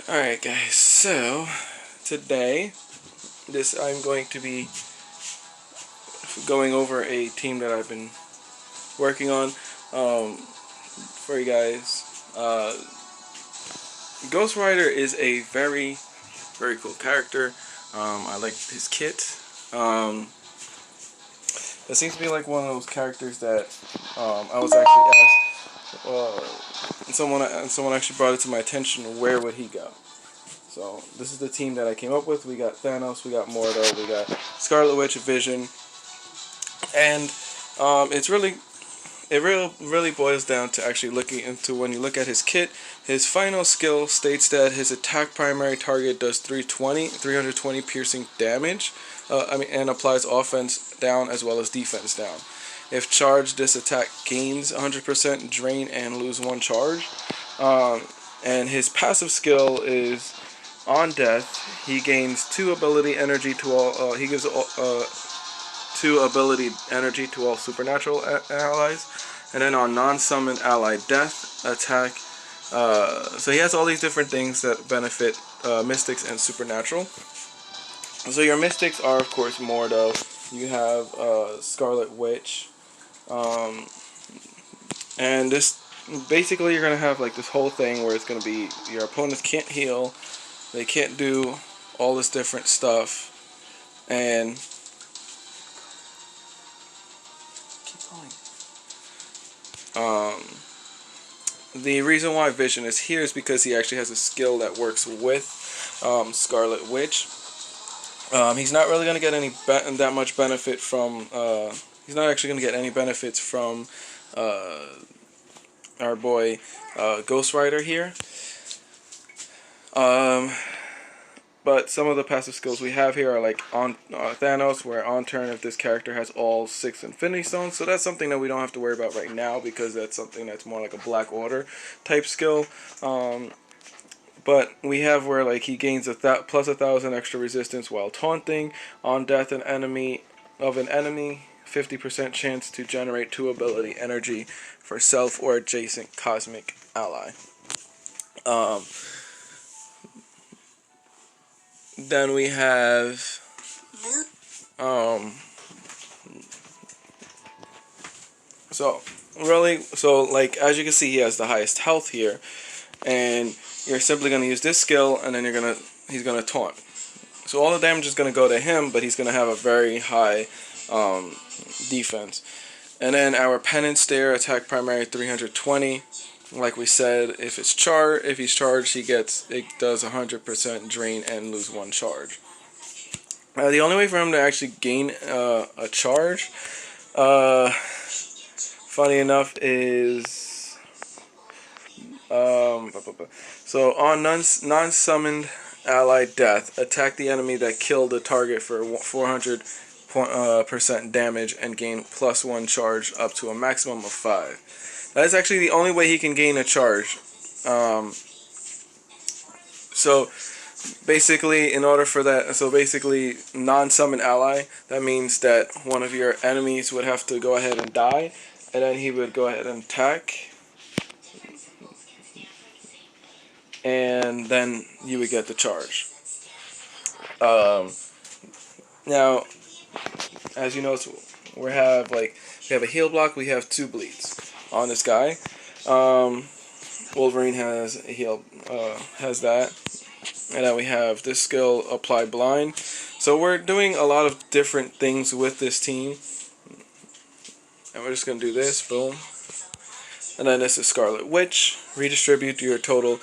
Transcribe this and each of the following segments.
Alright guys, so today I'm going to be going over a team that I've been working on for you guys. Ghost Rider is a very cool character. I like his kit. It seems to be like one of those characters that I was actually asked, someone actually brought it to my attention, where would he go? So this is the team that I came up with. We got Thanos, we got Mordo, we got Scarlet Witch, Vision, and it really boils down to actually looking into, when you look at his kit, his final skill states that his attack primary target does 320 piercing damage, and applies offense down as well as defense down. If charged, this attack gains 100% drain and lose 1 charge. And his passive skill is, on death, he gains 2 ability energy to all. He gives 2 ability energy to all supernatural allies, and then on non-summoned ally death attack. So he has all these different things that benefit mystics and supernatural. So your mystics are, of course, Mordo. You have Scarlet Witch, and this basically you're gonna have like this whole thing where it's gonna be your opponents can't heal. They can't do all this different stuff, and keep going. The reason why Vision is here is because he actually has a skill that works with Scarlet Witch. He's not really going to get that much benefit from. He's not actually going to get any benefits from our boy Ghost Rider here. But some of the passive skills we have here are like on Thanos, where on turn if this character has all 6 Infinity Stones. So that's something that we don't have to worry about right now, because that's something that's more like a Black Order type skill. But we have where like he gains plus 1,000 extra resistance while taunting. On death of an enemy, 50% chance to generate 2 ability energy for self or adjacent cosmic ally. Then we have so like as you can see, he has the highest health here, and you're simply going to use this skill, and then he's gonna taunt. So all the damage is going to go to him, but he's going to have a very high defense. And then our Penance Stare, attack primary 320. Like we said, if he's charged, it does 100% drain and lose 1 charge. The only way for him to actually gain a charge, funny enough, is so on non-summoned ally death, attack the enemy that killed the target for 400% damage and gain plus 1 charge up to a maximum of 5. That is actually the only way he can gain a charge. So basically, non-summon ally, that means that one of your enemies would have to go ahead and die, and then he would go ahead and attack, and then you would get the charge. Now, as you notice, we have a heal block. We have 2 bleeds on this guy. Wolverine has that, and then we have this skill, apply blind. So we're doing a lot of different things with this team, and we're just gonna do this, boom, and then this is Scarlet Witch. Redistribute your total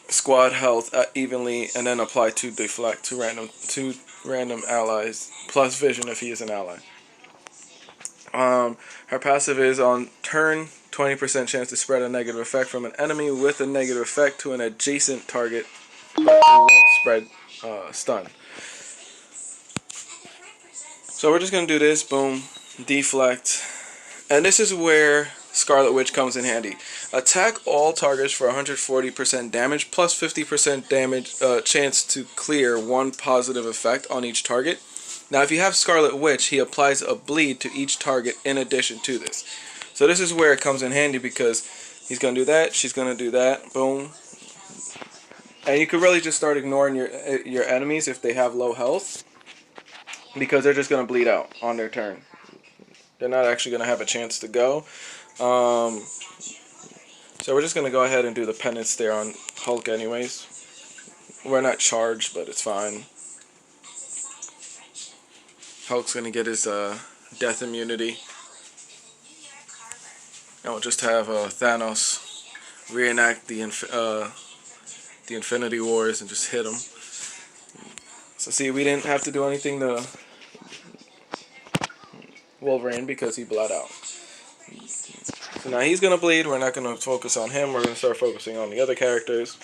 squad health evenly, and then apply 2 deflect to random allies plus Vision if he is an ally. Her passive is on turn, 20% chance to spread a negative effect from an enemy with a negative effect to an adjacent target, but it won't spread stun. So we're just going to do this, boom, deflect, and this is where Scarlet Witch comes in handy. Attack all targets for 140% damage plus 50% damage chance to clear 1 positive effect on each target. Now, if you have Scarlet Witch, he applies a bleed to each target in addition to this. So this is where it comes in handy, because he's going to do that, she's going to do that, boom, And you could really just start ignoring your enemies if they have low health, because they're just going to bleed out on their turn. They're not actually going to have a chance to go. So we're just going to go ahead and do the penance there on Hulk anyways. We're not charged, but it's fine. Hulk's going to get his death immunity. And we'll just have Thanos reenact the Infinity Wars and just hit him. So see, we didn't have to do anything to Wolverine because he bled out. So now he's going to bleed. We're not going to focus on him. We're going to start focusing on the other characters.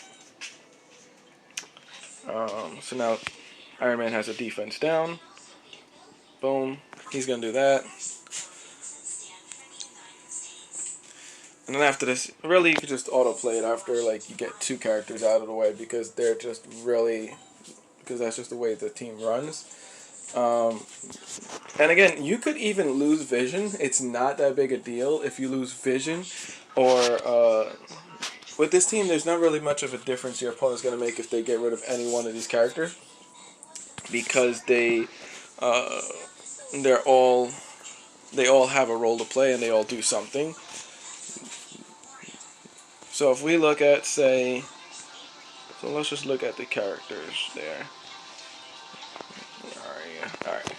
So now Iron Man has a defense down. Boom. He's going to do that. And then after this, really you could just auto-play it after like you get 2 characters out of the way, because they're just really, because that's just the way the team runs. And again, you could even lose Vision. It's not that big a deal if you lose Vision, or with this team, there's not really much of a difference your opponent's going to make if they get rid of any one of these characters, because they all have a role to play and they all do something. So if we look at, say, so let's just look at the characters there. Alright.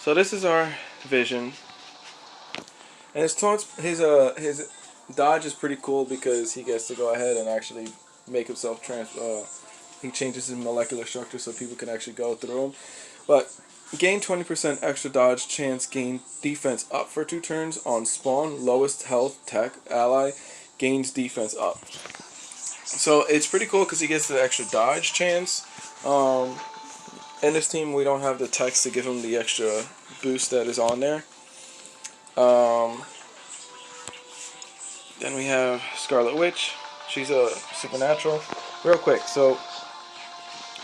So this is our Vision, and his dodge is pretty cool because he gets to go ahead and actually make himself he changes his molecular structure so people can actually go through him. But gain 20% extra dodge chance, gain defense up for 2 turns on spawn. Lowest health tech ally gains defense up. So it's pretty cool because he gets the extra dodge chance. In this team, we don't have the techs to give him the extra boost that is on there. Then we have Scarlet Witch. She's a supernatural. Real quick, so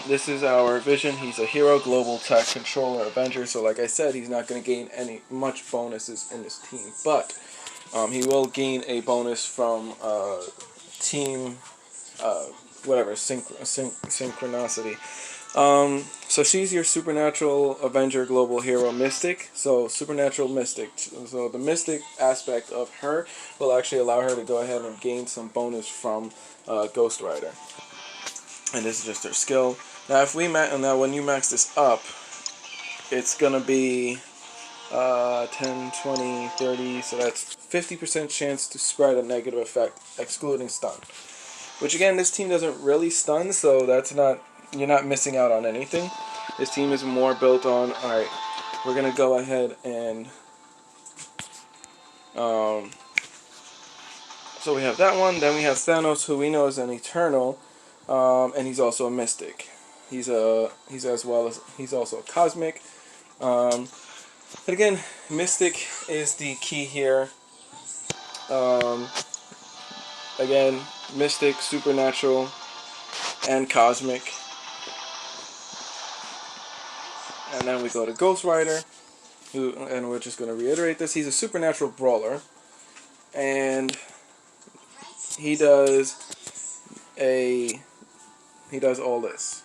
this is our Vision. He's a hero, global tech controller, Avenger. So like I said, he's not going to gain much bonuses in this team, but he will gain a bonus from team synchronicity. So she's your supernatural Avenger global hero Mystic. So supernatural Mystic. So the Mystic aspect of her will actually allow her to go ahead and gain some bonus from Ghost Rider. And this is just her skill. Now if we when you max this up, it's gonna be 10, 20, 30, so that's 50% chance to spread a negative effect, excluding stun. Which again, this team doesn't really stun, so you're not missing out on anything. This team is more built on, alright, we're gonna go ahead and so we have that one. Then we have Thanos, who we know is an Eternal, and he's also a Mystic. He's also a Cosmic. But again, Mystic is the key here. Again, Mystic, Supernatural, and Cosmic. And then we go to Ghost Rider, and we're just going to reiterate this. He's a supernatural brawler, and he does all this.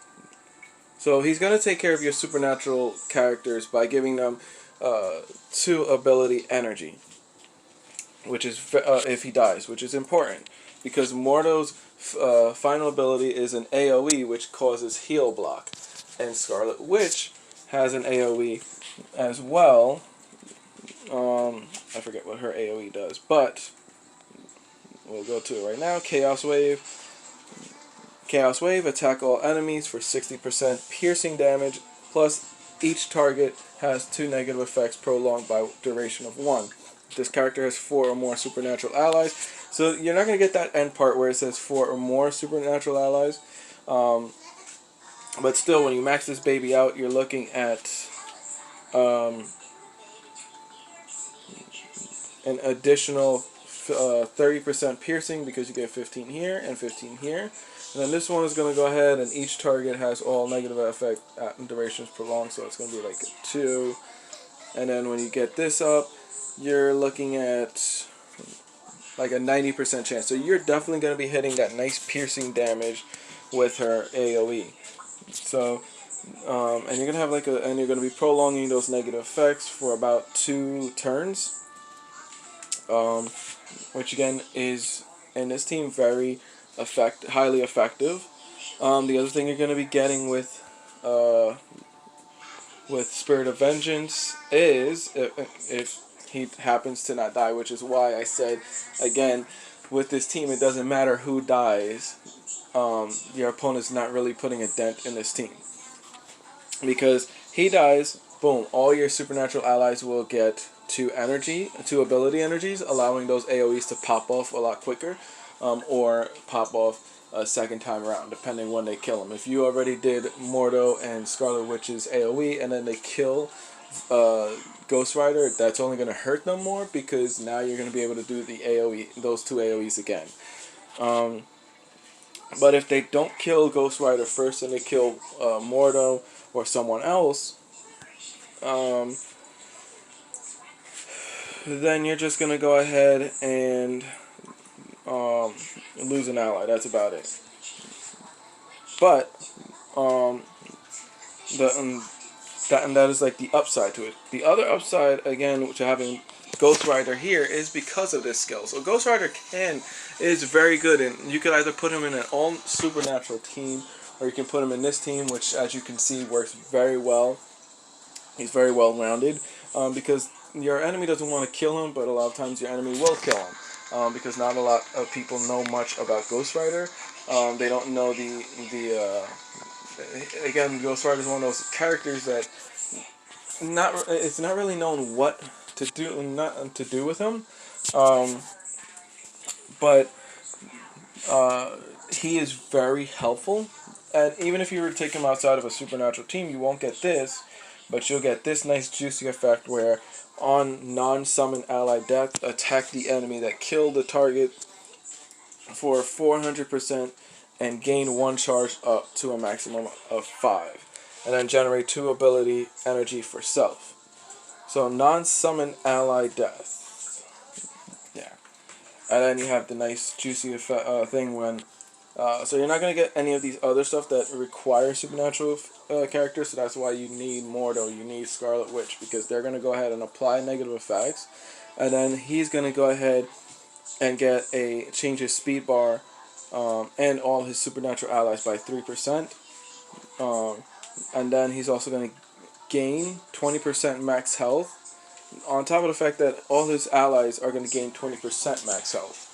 So he's going to take care of your supernatural characters by giving them 2 ability energy, which is if he dies, which is important because Mordo's final ability is an AoE, which causes heal block, and Scarlet Witch has an AoE as well. I forget what her AoE does, but we'll go to it right now. Chaos Wave. Chaos Wave, attack all enemies for 60% piercing damage, plus each target has 2 negative effects prolonged by duration of 1. This character has 4 or more supernatural allies, so you're not going to get that end part where it says 4 or more supernatural allies. But still, when you max this baby out, you're looking at an additional 30% piercing because you get 15 here and 15 here. And then this one is going to go ahead, and each target has all negative effect durations prolonged, so it's going to be like a 2. And then when you get this up, you're looking at like a 90% chance. So you're definitely going to be hitting that nice piercing damage with her AOE. So, and you're gonna have and you're gonna be prolonging those negative effects for about 2 turns, which again is in this team very highly effective. The other thing you're gonna be getting with Spirit of Vengeance is if he happens to not die, which is why I said again, with this team it doesn't matter who dies. Your opponent's not really putting a dent in this team. Because he dies, boom, all your supernatural allies will get 2 ability energies, allowing those AoEs to pop off a lot quicker, or pop off a second time around, depending when they kill him. If you already did Mordo and Scarlet Witch's AoE, and then they kill Ghost Rider, that's only going to hurt them more, because now you're going to be able to do the those 2 AoEs again. But if they don't kill Ghost Rider first and they kill Mordo or someone else, then you're just going to go ahead and lose an ally. That's about it. But that is like the upside to it. The other upside, again, to having Ghost Rider here is because of this skill. So Ghost Rider is very good, and you could either put him in an all supernatural team, or you can put him in this team, which, as you can see, works very well. He's very well rounded, because your enemy doesn't want to kill him, but a lot of times your enemy will kill him, because not a lot of people know much about Ghost Rider. They don't know again, Ghost Rider is one of those characters that it's not really known what to do with him, but he is very helpful. And even if you were to take him outside of a supernatural team, you won't get this, but you'll get this nice juicy effect where on non-summon ally death, attack the enemy that killed the target for 400% and gain 1 charge up to a maximum of 5, and then generate 2 ability energy for self. So non-summon ally death, yeah, and then you have the nice juicy thing when. So you're not going to get any of these other stuff that require supernatural characters, so that's why you need Mordo, you need Scarlet Witch, because they're going to go ahead and apply negative effects, and then he's going to go ahead and change his speed bar and all his supernatural allies by 3%, and then he's also going to gain 20% max health, on top of the fact that all his allies are going to gain 20% max health.